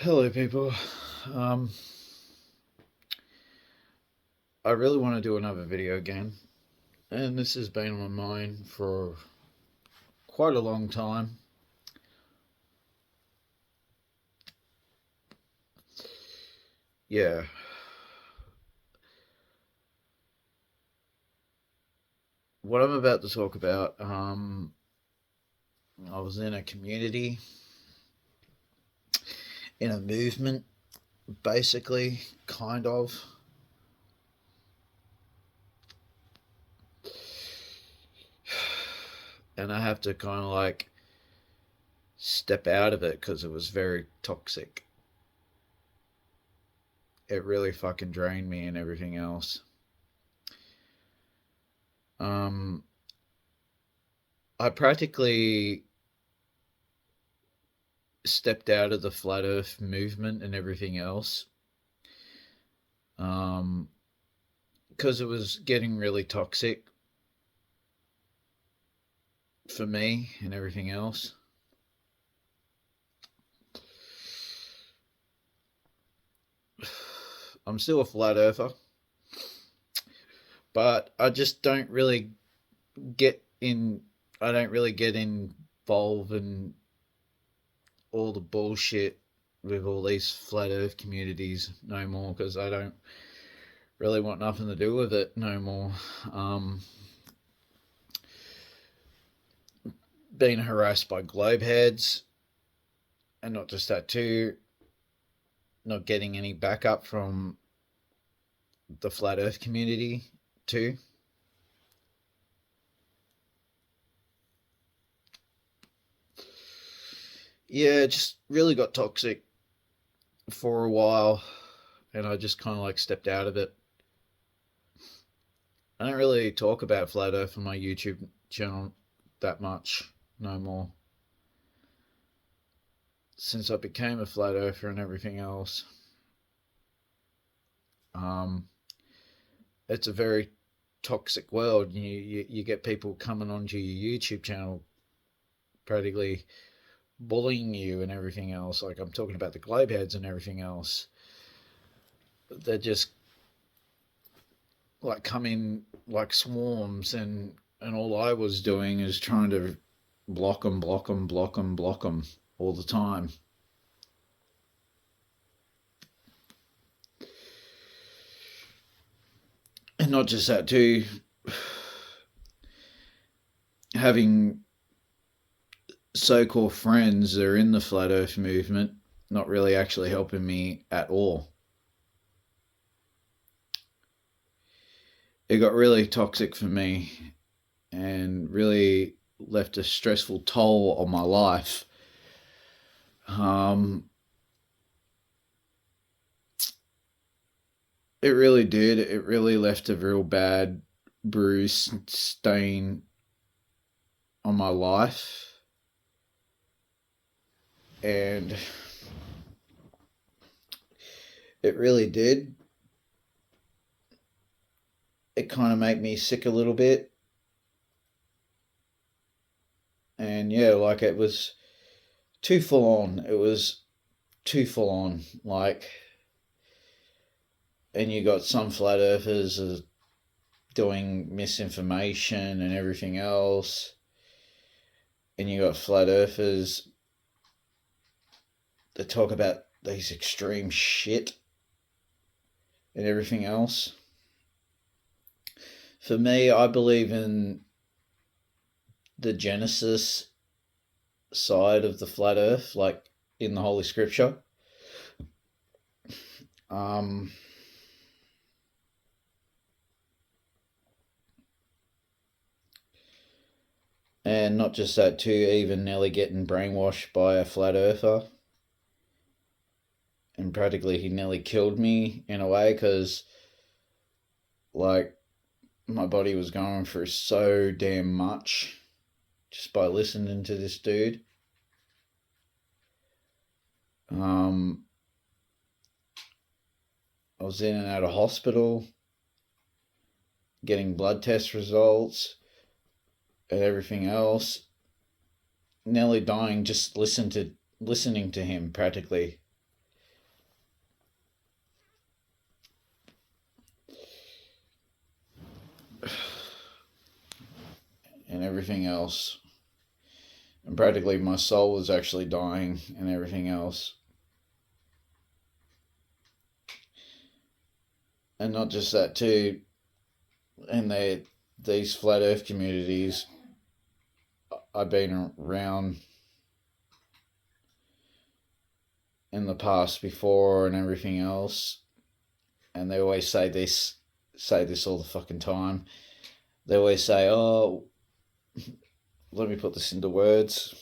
Hello, people. Um, I really want to do another video again, and this has been on my mind for quite a long time. Yeah, what I'm about to talk about, I was in a community, in a movement, basically, kind of. And I have to kind of like step out of it because it was very toxic. It really fucking drained me and everything else. Um, I practically stepped out of the flat earth movement and everything else um because it was getting really toxic for me and everything else. I'm still a flat earther, but I just don't really get in I don't really get involved in all the bullshit with all these flat earth communities no more because I don't really want nothing to do with it no more. um Being harassed by globe heads, and not just that too, not getting any backup from the flat earth community too. Yeah, it just really got toxic for a while, and I just kind of like stepped out of it. I don't really talk about flat earth on my YouTube channel that much no more since I became a flat earther and everything else. um it's a very toxic world. You get people coming onto your YouTube channel practically bullying you and everything else. Like, I'm talking about the globe heads and everything else. They're just like come in like swarms, and all I was doing is trying to block them, block them, block them, block them all the time. And not just that too, having so-called friends that are in the flat earth movement not really actually helping me at all. It got really toxic for me and really left a stressful toll on my life. Um, it really did. It really left a real bad bruise stain on my life. And it really did. It kind of made me sick a little bit. And yeah, like, it was too full on. It was too full on. Like, and you got some flat earthers doing misinformation and everything else. And you got flat earthers that talk about these extreme shit and everything else. For me, I believe in the Genesis side of the flat earth, like in the Holy Scripture. Um, and not just that, too, even nearly getting brainwashed by a flat earther. And practically he nearly killed me in a way because, like, my body was going through so damn much just by listening to this dude. Um, I was in and out of hospital, getting blood test results and everything else, nearly dying just listening to him practically. and everything else. And practically my soul was actually dying and everything else. And not just that too, and these flat earth communities, I've been around in the past before and everything else, and they always say this all the fucking time. They always say, oh, let me put this into words.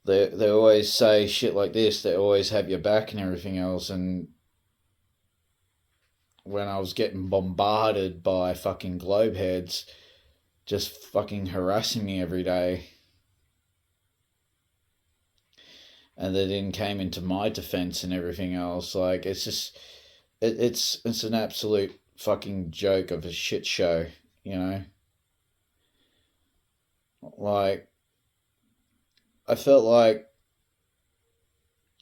They always say shit like this. They always have your back and everything else. And when I was getting bombarded by fucking globe heads just fucking harassing me every day, and they then came into my defense and everything else, like, it's just, it's an absolute fucking joke of a shit show, you know? Like, I felt like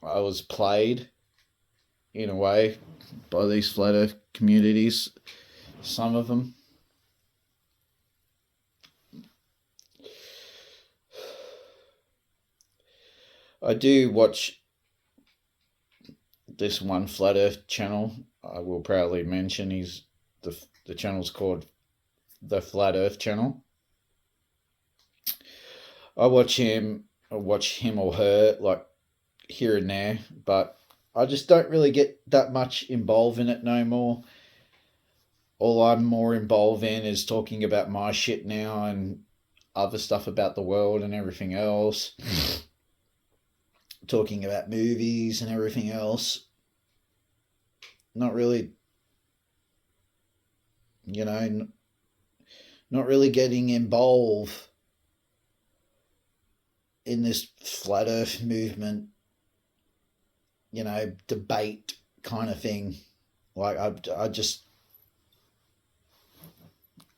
I was played in a way by these flat earth communities, some of them. I do watch this one flat earth channel. I will proudly mention the channel's called the Flat Earth Channel. I watch him or her like here and there, but I just don't really get that much involved in it no more. All I'm more involved in is talking about my shit now and other stuff about the world and everything else. Talking about movies and everything else. Not really, you know, not really getting involved in this flat earth movement, you know, debate kind of thing. Like, I just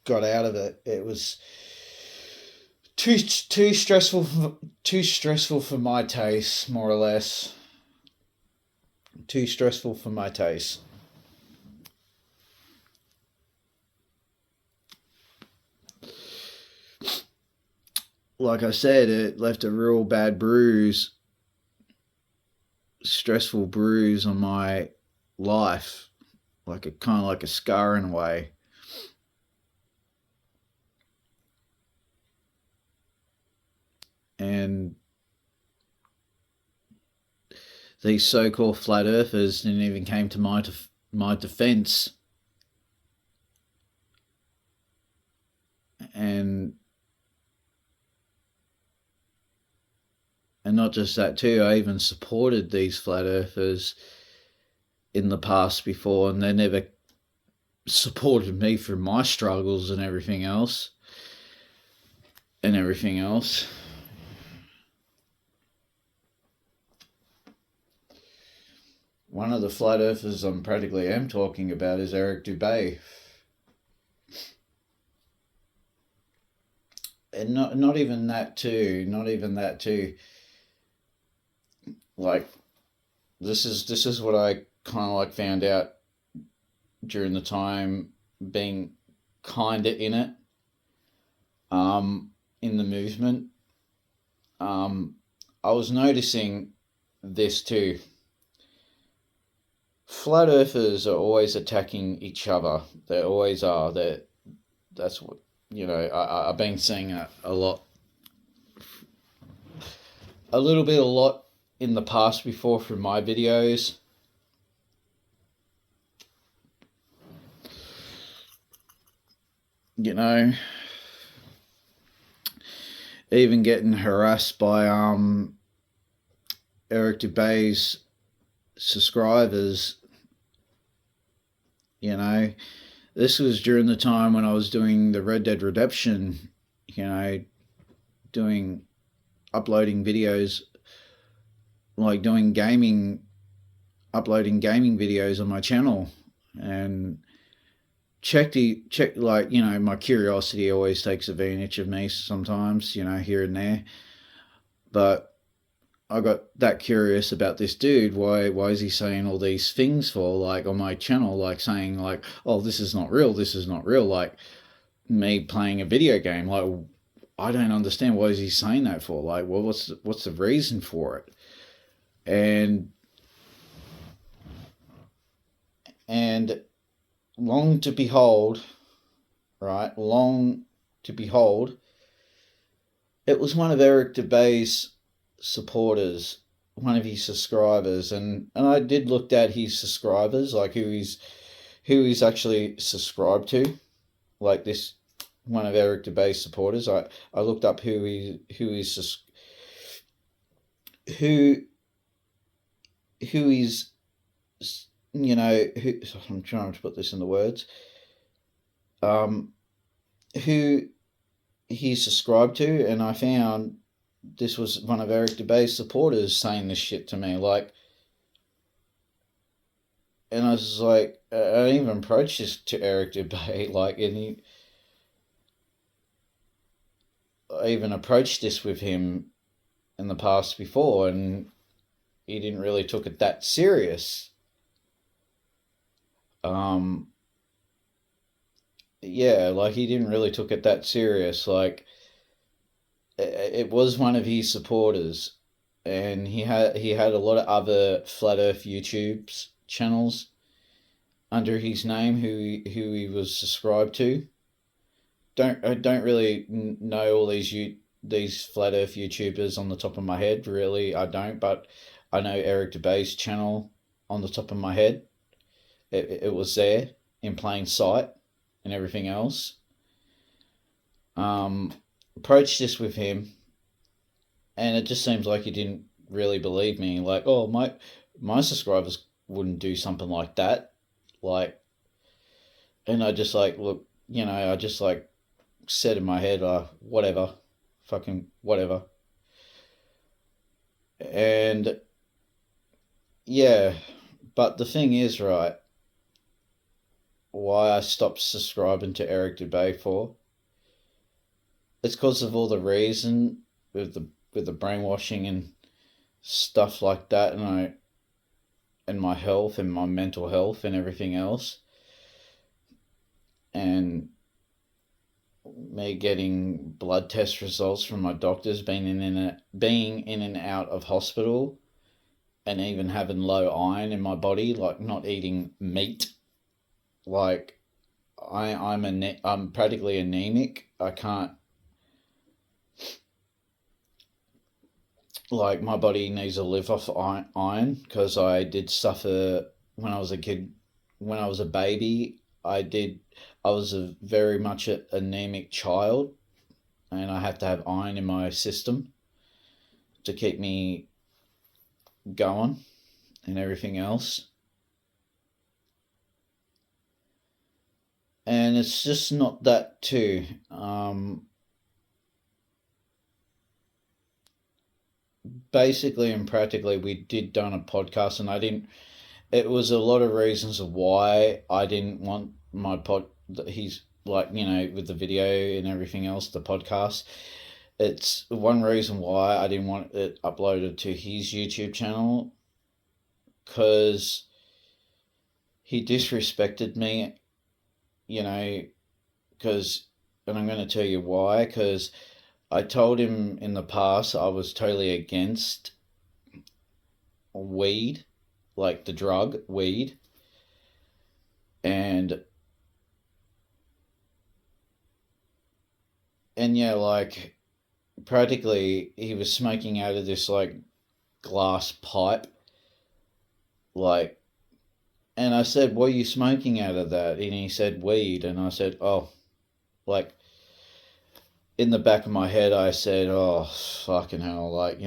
got out of it. It was too stressful for my taste, more or less. Too stressful for my taste. Like I said, it left a real bad bruise, stressful bruise on my life, like a kind of like a scar in a way. And these so-called flat earthers didn't even came to my defense. And not just that too, I even supported these flat earthers in the past before, and they never supported me through my struggles and everything else. One of the flat earthers I'm practically am talking about is Eric Dubay. And not even that too. Like, this is what I kind of like found out during the time being kind of in it, in the movement. I was noticing this too. Flat earthers are always attacking each other. They always are. That's what, you know, I've been seeing it a lot. A lot in the past before through my videos. You know, even getting harassed by Eric Dubay's subscribers. You know, this was during the time when I was doing the Red Dead Redemption, you know, uploading videos, like doing uploading gaming videos on my channel, and check like, you know, my curiosity always takes advantage of me sometimes, you know, here and there. But I got that curious about this dude. Why is he saying all these things for, like, on my channel, like saying like, oh, this is not real, like, me playing a video game. Like, I don't understand, what is he saying that for? Like, well, what's the reason for it? And long to behold, right? Long to behold, it was one of Eric DeBay's supporters, one of his subscribers, and I did look at his subscribers, like who he's actually subscribed to, like this one of Eric DeBay's supporters. I looked up who he's I'm trying to put this in the words, who he's subscribed to, and I found this was one of Eric DeBay's supporters saying this shit to me, like, and I was like, I even approached this to Eric DeBay, like, and I even approached this with him in the past before, and he didn't really took it that serious. Yeah, like, he didn't really took it that serious. Like, it was one of his supporters, and he had a lot of other flat Earth YouTube channels under his name who he was subscribed to. I don't really know all these flat Earth YouTubers on the top of my head. Really, I don't. But I know Eric DeBay's channel on the top of my head. It was there in plain sight and everything else. Approached this with him, and it just seems like he didn't really believe me. Like, oh, my subscribers wouldn't do something like that. Like, and I just like, look, I just like said in my head, whatever, fucking whatever. And yeah, but the thing is, right, why I stopped subscribing to Eric DeBay for, it's because of all the reason with the brainwashing and stuff like that, and my health and my mental health and everything else, and me getting blood test results from my doctors, being in and out of hospital, and even having low iron in my body, like not eating meat. Like, I'm practically anemic. I can't, like, my body needs to live off iron, because I did suffer when I was a kid. When I was a baby, I was a very much an anemic child, and I had to have iron in my system to keep me going and everything else. And it's just not that too. Basically and practically, we did done a podcast, and I didn't. It was a lot of reasons of why I didn't want my He's like, with the video and everything else, the podcast. It's one reason why I didn't want it uploaded to his YouTube channel, because he disrespected me, because, and I'm going to tell you why, because I told him in the past I was totally against weed, like the drug weed, and yeah, like, practically he was smoking out of this like glass pipe, like, and I said, what are you smoking out of that? And he said, weed. And I said, oh, like, in the back of my head, I said, oh, fucking hell, like,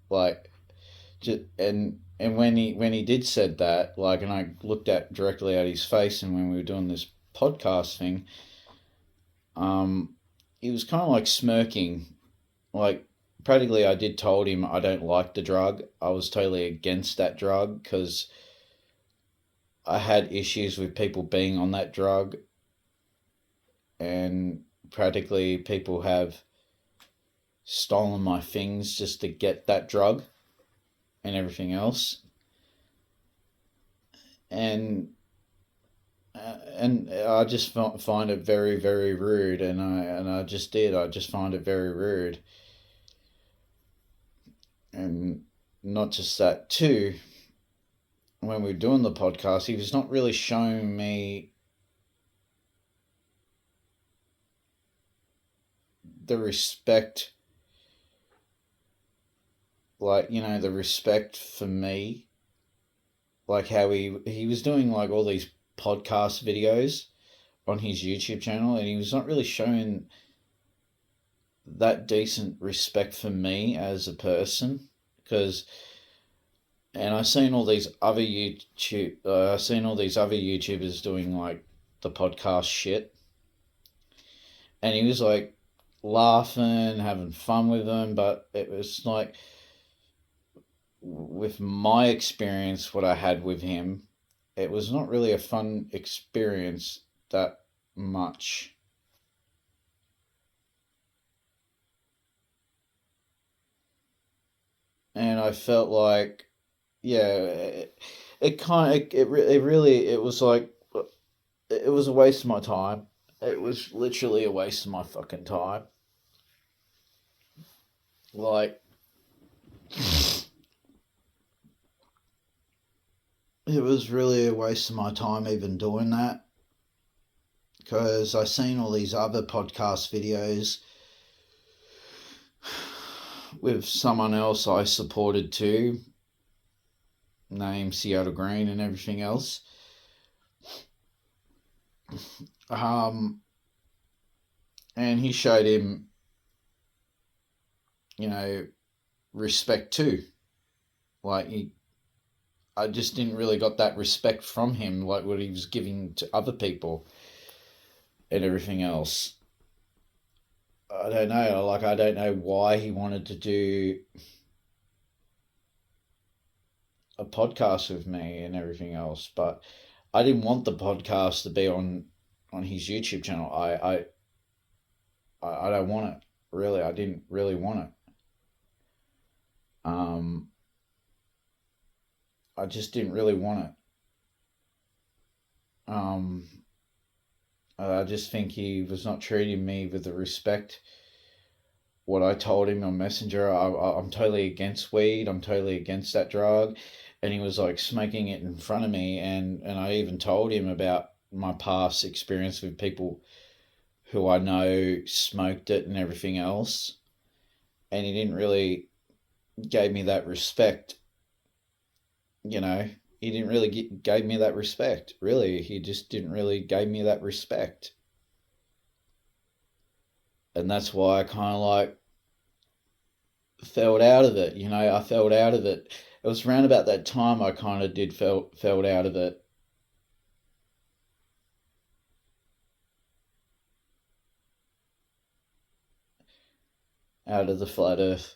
like, just, and when he did said that, like, and I looked directly at his face, and when we were doing this podcast thing, he was kind of like smirking, like, practically I did told him I don't like the drug. I was totally against that drug, because I had issues with people being on that drug, and practically people have stolen my things just to get that drug and everything else. And and I just find it very, very rude, and I just did. I just find it very rude, and not just that too. When we were doing the podcast, he was not really showing me the respect, like, the respect for me, like how he was doing like all these podcast videos on his YouTube channel, and he was not really showing that decent respect for me as a person. Because and I seen all these other YouTubers doing like the podcast shit, and he was like laughing, having fun with them, but it was like, with my experience, what I had with him, it was not really a fun experience that much. And I felt like, yeah, it kind of, it really, it was like, it was a waste of my time. It was literally a waste of my fucking time. Like, it was really a waste of my time even doing that, because I seen all these other podcast videos with someone else I supported too, named Seattle Green and everything else. Um, and he showed him, you know, respect too. Like, I just didn't really got that respect from him, like what he was giving to other people and everything else. I don't know. Like, I don't know why he wanted to do a podcast with me and everything else, but I didn't want the podcast to be on his YouTube channel. I don't want it. Really, I didn't really want it. Um, I just didn't really want it. Um, I just think he was not treating me with the respect what I told him on Messenger. I'm totally against weed. I'm totally against that drug. And he was like smoking it in front of me. And I even told him about my past experience with people who I know smoked it and everything else. And he didn't really gave me that respect, you know. He didn't really gave me that respect. Really, he just didn't really gave me that respect. And that's why I kind of like felt out of it. I felt out of it. It was around about that time I kind of did felt out of it, out of the flat Earth.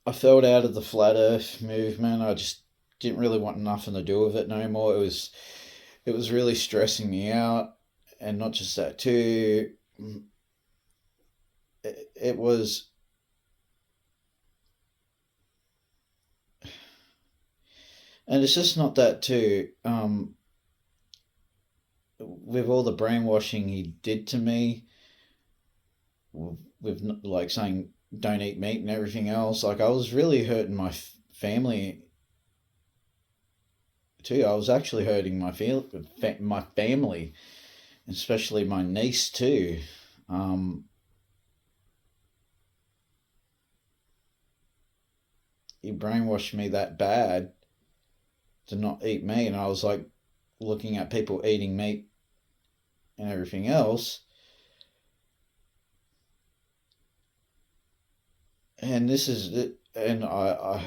I felt out of the flat Earth movement. I just didn't really want nothing to do with it no more. It was really stressing me out, and not just that too. It was, and it's just not that too. With all the brainwashing he did to me, with like saying don't eat meat and everything else. Like, I was really hurting my family too. I was actually hurting my family, especially my niece too. Um, he brainwashed me that bad to not eat meat, and I was like looking at people eating meat and everything else, and this is it. And I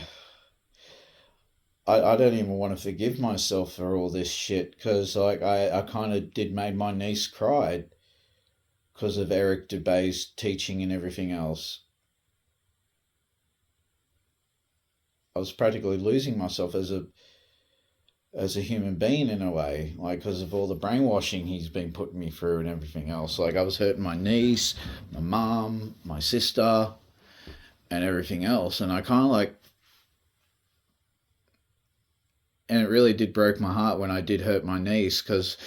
don't even want to forgive myself for all this shit, because like I kind of did made my niece cry because of Eric Dubay's teaching and everything else. I was practically losing myself as a human being in a way, like because of all the brainwashing he's been putting me through and everything else. Like, I was hurting my niece, my mom, my sister, and everything else, and I kind of like And it really did break my heart when I did hurt my niece, because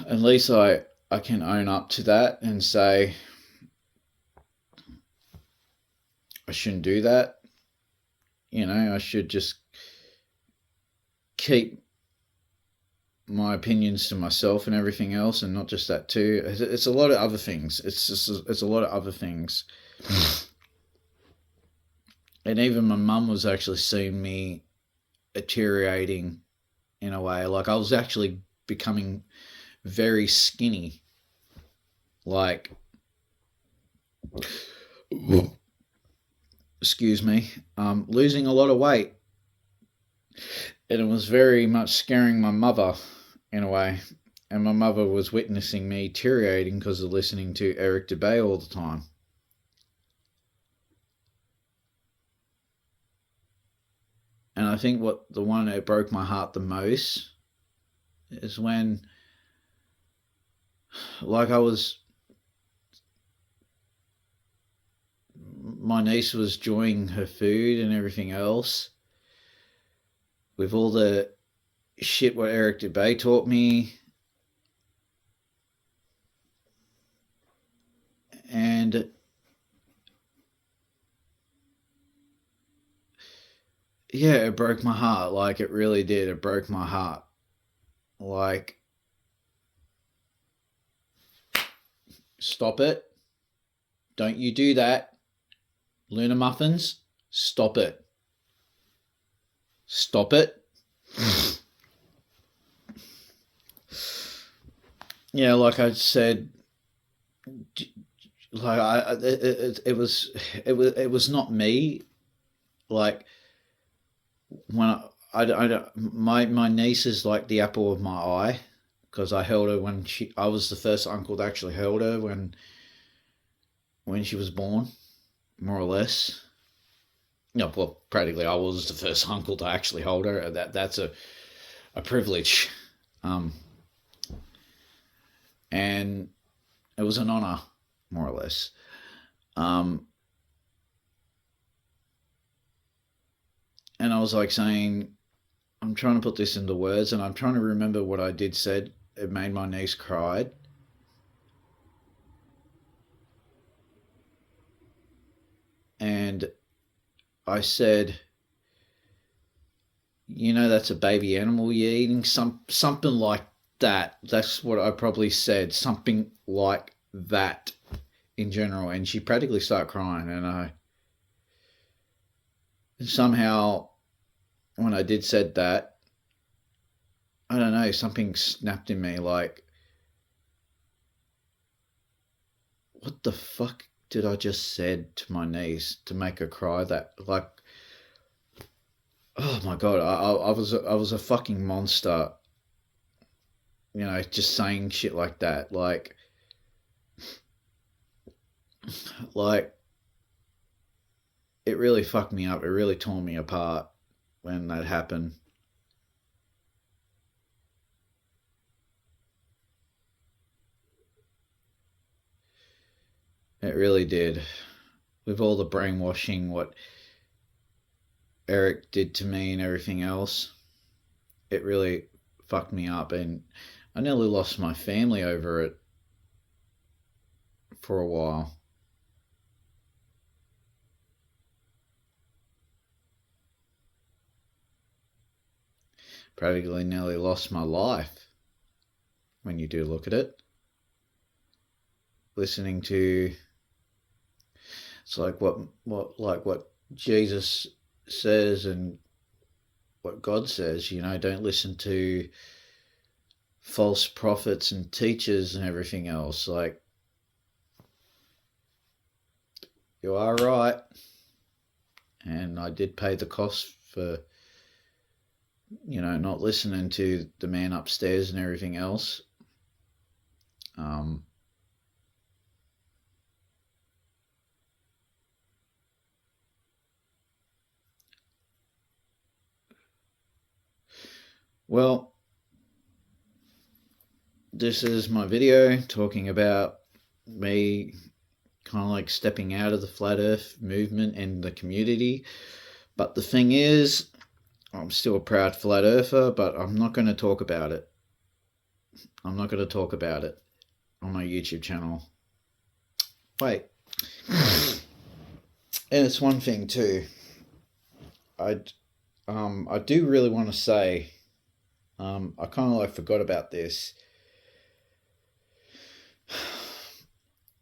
at least I can own up to that and say I shouldn't do that. I should just keep my opinions to myself and everything else, and not just that too. It's a lot of other things. It's a lot of other things. And even my mum was actually seeing me deteriorating in a way. Like, I was actually becoming very skinny. Like, excuse me, losing a lot of weight. And it was very much scaring my mother in a way. And my mother was witnessing me deteriorating because of listening to Eric Dubay all the time. And I think the one that broke my heart the most is when, like, my niece was enjoying her food and everything else with all the shit what Eric Dubay taught me. And yeah, it broke my heart. Like, it really did. It broke my heart. Like, stop it. Don't you do that. Luna Muffins, stop it. Stop it. Yeah, like I said, like it was not me. Like, when my niece is like the apple of my eye, because I held her I was the first uncle that actually held her when she was born, more or less. No, well, practically I was the first uncle to actually hold her. That's a privilege, and it was an honor, more or less. And I was like saying, I'm trying to put this into words, and I'm trying to remember what I did said. It made my niece cry. And I said, that's a baby animal you're eating, something like that. That's what I probably said, something like that in general. And she practically started crying, and I somehow, when I did said that, I don't know, something snapped in me, like, what the fuck did I just said to my niece to make her cry? That, like, oh my god, I was a fucking monster, just saying shit like that, like it really fucked me up. It really tore me apart when that happened. It really did. With all the brainwashing, what Eric did to me and everything else, it really fucked me up. And I nearly lost my family over it for a while. Practically nearly lost my life when you do look at it. Listening to, it's like what Jesus says and what God says, don't listen to false prophets and teachers and everything else. Like, you are right. And I did pay the cost for, not listening to the man upstairs and everything else. Well, this is my video talking about me kind of like stepping out of the flat earth movement and the community. But the thing is, I'm still a proud flat earther, but I'm not going to talk about it. I'm not going to talk about it on my YouTube channel. Wait. And it's one thing too. I do really want to say, I kind of like forgot about this.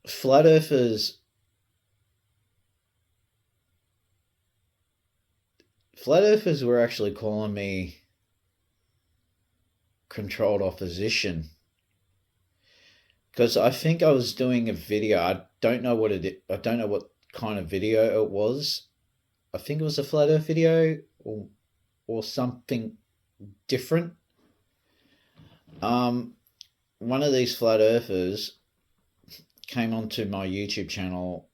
Flat earthers, flat earthers were actually calling me controlled opposition because I think I was doing a video. I don't know what I don't know what kind of video it was. I think it was a flat Earth video or something different. Um, One of these flat earthers came onto my YouTube channel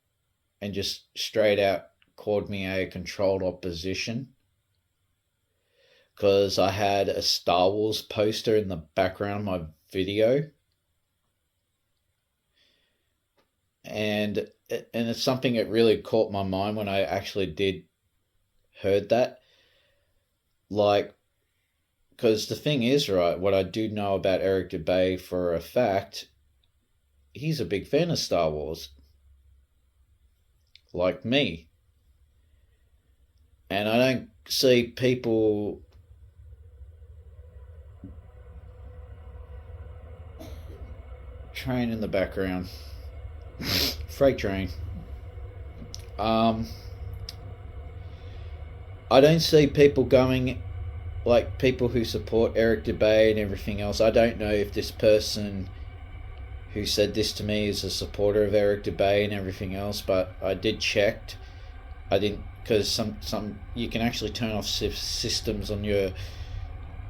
and just straight out called me a controlled opposition because I had a Star Wars poster in the background of my video, and it's something that really caught my mind when I actually did heard that. Like, because the thing is, right, what I do know about Eric Dubay for a fact, he's a big fan of Star Wars, like me. And I don't see people train in the background. Freight train. Um, I don't see people going, like people who support Eric Dubay and everything else. I don't know if this person who said this to me is a supporter of Eric Dubay and everything else, but I did checked. I didn't, because some you can actually turn off systems on your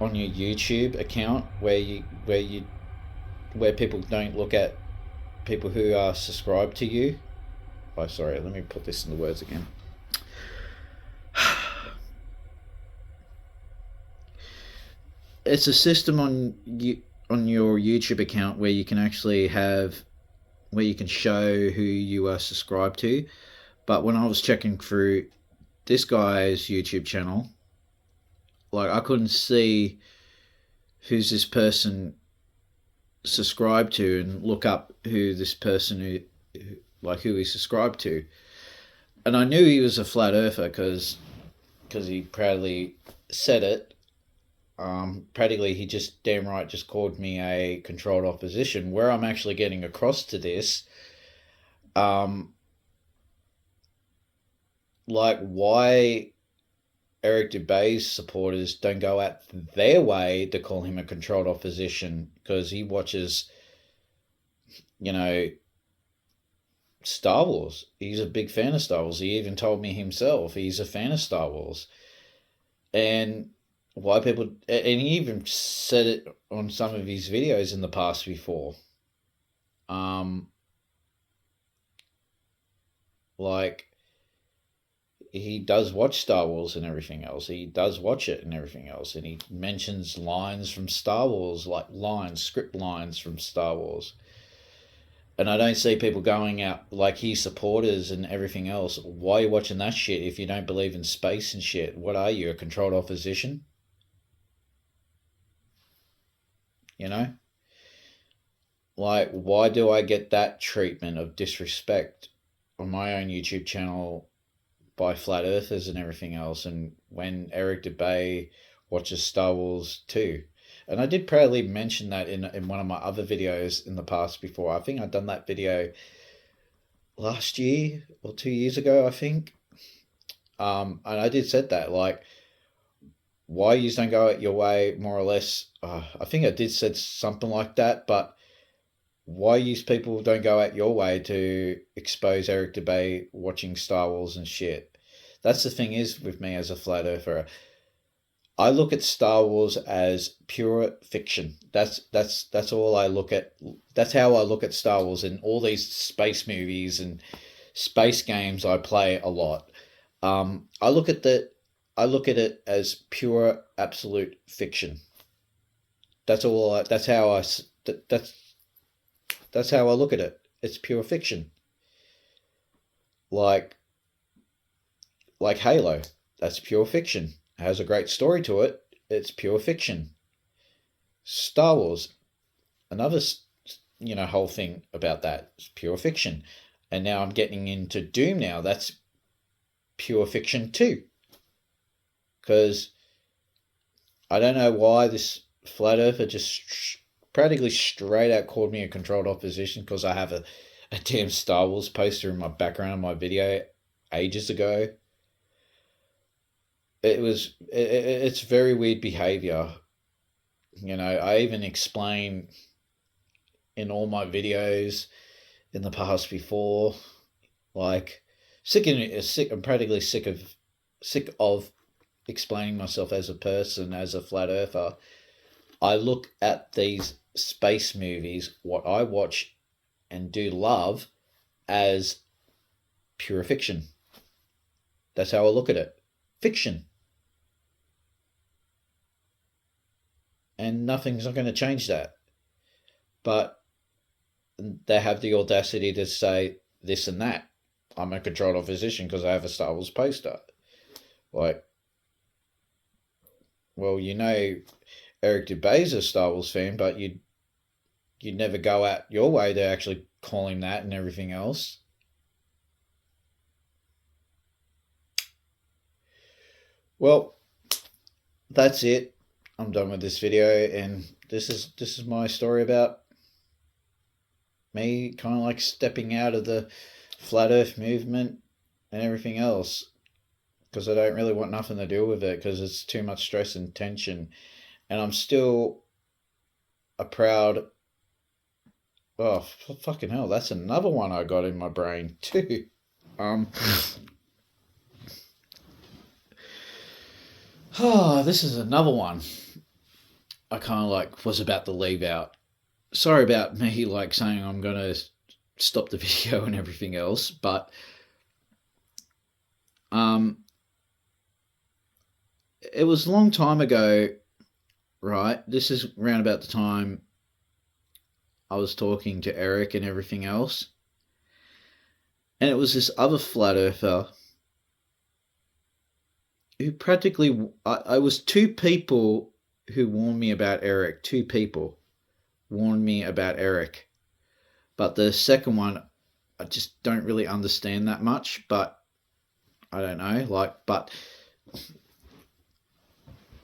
YouTube account where people don't look at people who are subscribed to you. Oh, sorry. Let me put this in the words again. It's a system on your YouTube account where you can actually where you can show who you are subscribed to. But when I was checking through this guy's YouTube channel, like I couldn't see who's this person subscribed to and look up who this person who he subscribed to. And I knew he was a flat earther because he proudly said it. Practically, he just damn right just called me a controlled opposition. Where I'm actually getting across to this, like why Eric Dubay's supporters don't go out their way to call him a controlled opposition because he watches, Star Wars. He's a big fan of Star Wars. He even told me himself he's a fan of Star Wars. And why people, and he even said it on some of his videos in the past before. Like he does watch Star Wars and everything else. He does watch it and everything else, and he mentions lines from Star Wars, like script lines from Star Wars. And I don't see people going out like his supporters and everything else. Why are you watching that shit if you don't believe in space and shit? What are you, a controlled opposition? You know? Like, why do I get that treatment of disrespect on my own YouTube channel by flat earthers and everything else, and when Eric Dubay watches Star Wars too? And I did proudly mention that in one of my other videos in the past before. I think I'd done that video last year or 2 years ago, I think. And I did said that, like, why you don't go out your way, more or less. I think I did said something like that, but why you people don't go out your way to expose Eric Dubay watching Star Wars and shit. That's the thing is with me as a flat earther. I look at Star Wars as pure fiction. That's all I look at. That's how I look at Star Wars and all these space movies and space games I play a lot. I look at it as pure absolute fiction. That's all. That's how I. That's how I look at it. It's pure fiction. Like Halo. That's pure fiction. has a great story to it. It's pure fiction. Star Wars, another whole thing about that. It's pure fiction. And now I'm getting into Doom now. That's pure fiction too. Because I don't know why this flat earther just practically straight out called me a controlled opposition because I have a damn Star Wars poster in my background of my video ages ago. It's very weird behavior. I even explain in all my videos in the past before, like I'm practically sick of explaining myself as a person, as a flat earther. I look at these space movies, what I watch and do love, as pure fiction. That's how I look at it. Fiction. And nothing's not going to change that. But they have the audacity to say this and that. I'm a controlled opposition because I have a Star Wars poster. Like, well, Eric Dubé's a Star Wars fan, but you'd never go out your way to actually call him that and everything else. Well, that's it. I'm done with this video, and this is my story about me kind of like stepping out of the flat earth movement and everything else, because I don't really want nothing to do with it because it's too much stress and tension. And I'm still a proud... Oh, fucking hell, that's another one I got in my brain too. This is another one I kind of like was about to leave out. Sorry about me like saying I'm going to stop the video and everything else, but it was a long time ago, right? This is around about the time I was talking to Eric and everything else. And it was this other flat earther who practically... I was two people who warned me about Eric. Two people warned me about Eric. But the second one, I just don't really understand that much. But I don't know.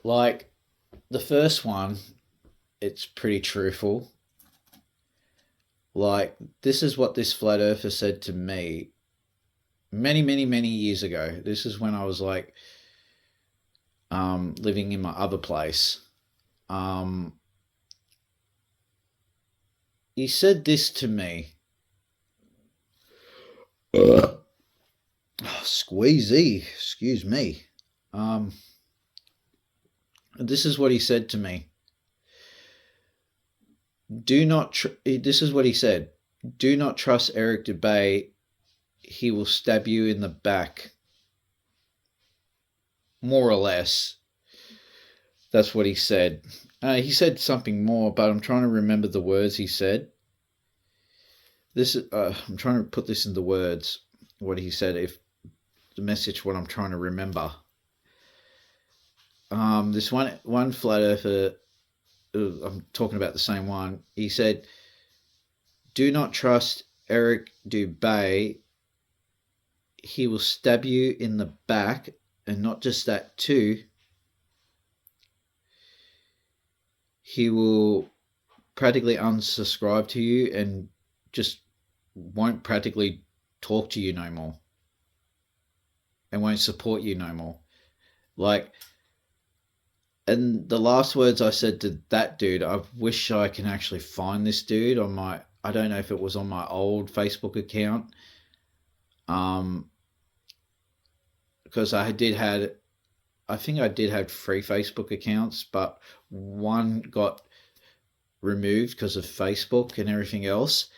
Like the first one, it's pretty truthful. Like, this is what this flat earther said to me many, many, many years ago. This is when I was like living in my other place. He said this to me. Squeezy, excuse me. This is what he said to me. This is what he said. Do not trust Eric Dubé. He will stab you in the back. More or less. That's what he said. He said something more, but I'm trying to remember the words he said. I'm trying to put this into words, what he said, if the message, what I'm trying to remember. This one flat earther, I'm talking about the same one. He said, do not trust Eric Dubé. He will stab you in the back, and not just that too. He will practically unsubscribe to you and just won't practically talk to you no more. And won't support you no more. Like... And the last words I said to that dude, I wish I can actually find this dude on my... I don't know if it was on my old Facebook account. Because I think I did have 3 Facebook accounts, but one got removed because of Facebook and everything else.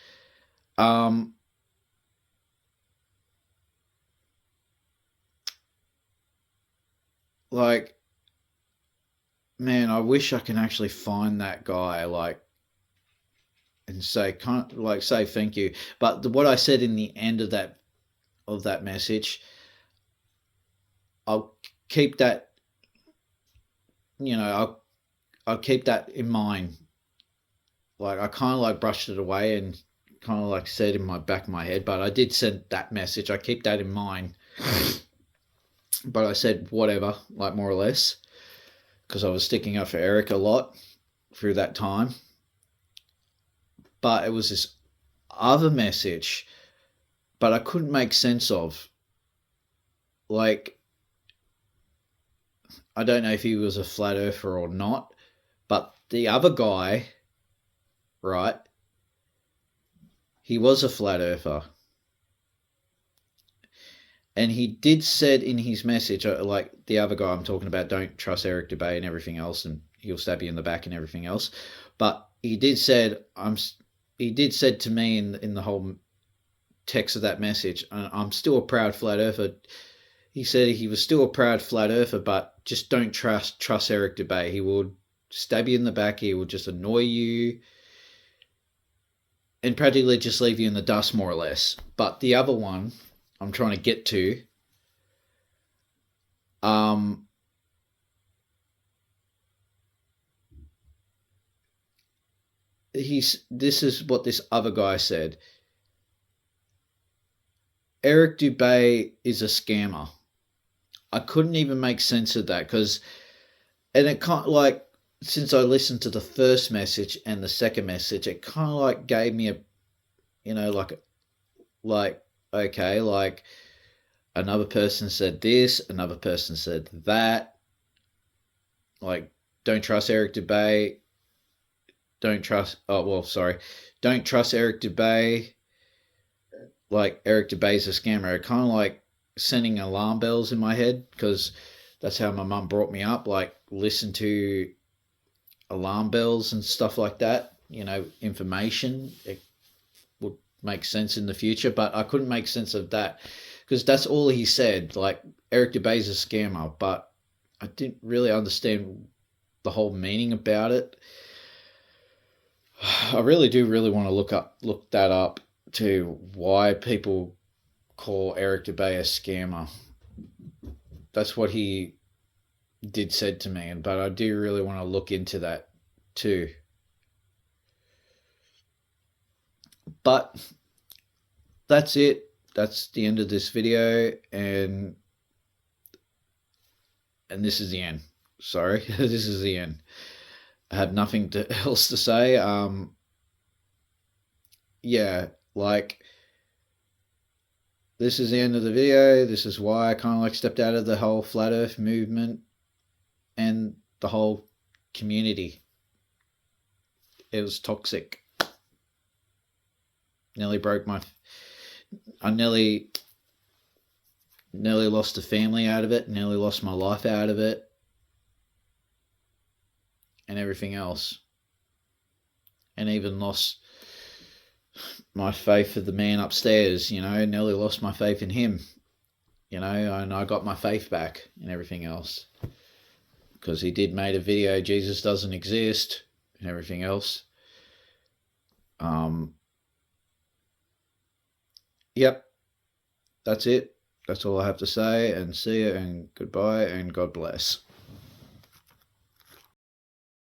Like... Man, I wish I can actually find that guy, like, and say thank you. But what I said in the end of that message, I'll keep that you know, I'll keep that in mind. Like, I kind of like brushed it away and kind of like said in my back of my head, but I did send that message. I keep that in mind. But I said whatever, like, more or less, because I was sticking up for Eric a lot through that time. But it was this other message, but I couldn't make sense of. Like, I don't know if he was a flat earther or not, but the other guy, right, he was a flat earther. And he did said in his message, like the other guy I'm talking about, don't trust Eric Dubay and everything else, and he'll stab you in the back and everything else. But he did said to me in the whole text of that message, I'm still a proud flat earther. He said he was still a proud flat earther, but just don't trust Eric Dubay. He will stab you in the back. He will just annoy you and practically just leave you in the dust, more or less. But the other one I'm trying to get to, this is what this other guy said. Eric Dubay is a scammer. I couldn't even make sense of that, because, and it can't, like, since I listened to the first message and the second message, it kind of like gave me a, you know, like, okay, like, another person said this, another person said that. Like, don't trust Eric Dubay. Don't trust Eric Dubay. Like, Eric Dubay's a scammer. It kind of like sending alarm bells in my head, because that's how my mum brought me up. Like, listen to alarm bells and stuff like that. You know, information. It would make sense in the future, but I couldn't make sense of that, because that's all he said. Like, Eric Dubay's a scammer, but I didn't really understand the whole meaning about it. I really do want to look that up, to why people call Eric Dubay a scammer. That's what he did said to me, but I do really want to look into that too. But that's it. That's the end of this video, and this is the end. Sorry, this is the end. I have nothing else to say. Yeah, like, this is the end of the video. This is why I kind of like stepped out of the whole flat earth movement and the whole community. It was toxic. I nearly lost a family out of it, nearly lost my life out of it, and everything else. And even lost my faith of the man upstairs, you know, nearly lost my faith in him, you know, and I got my faith back and everything else, because he did made a video, Jesus doesn't exist, and everything else. Yep, that's it. That's all I have to say, and see you, and goodbye, and God bless.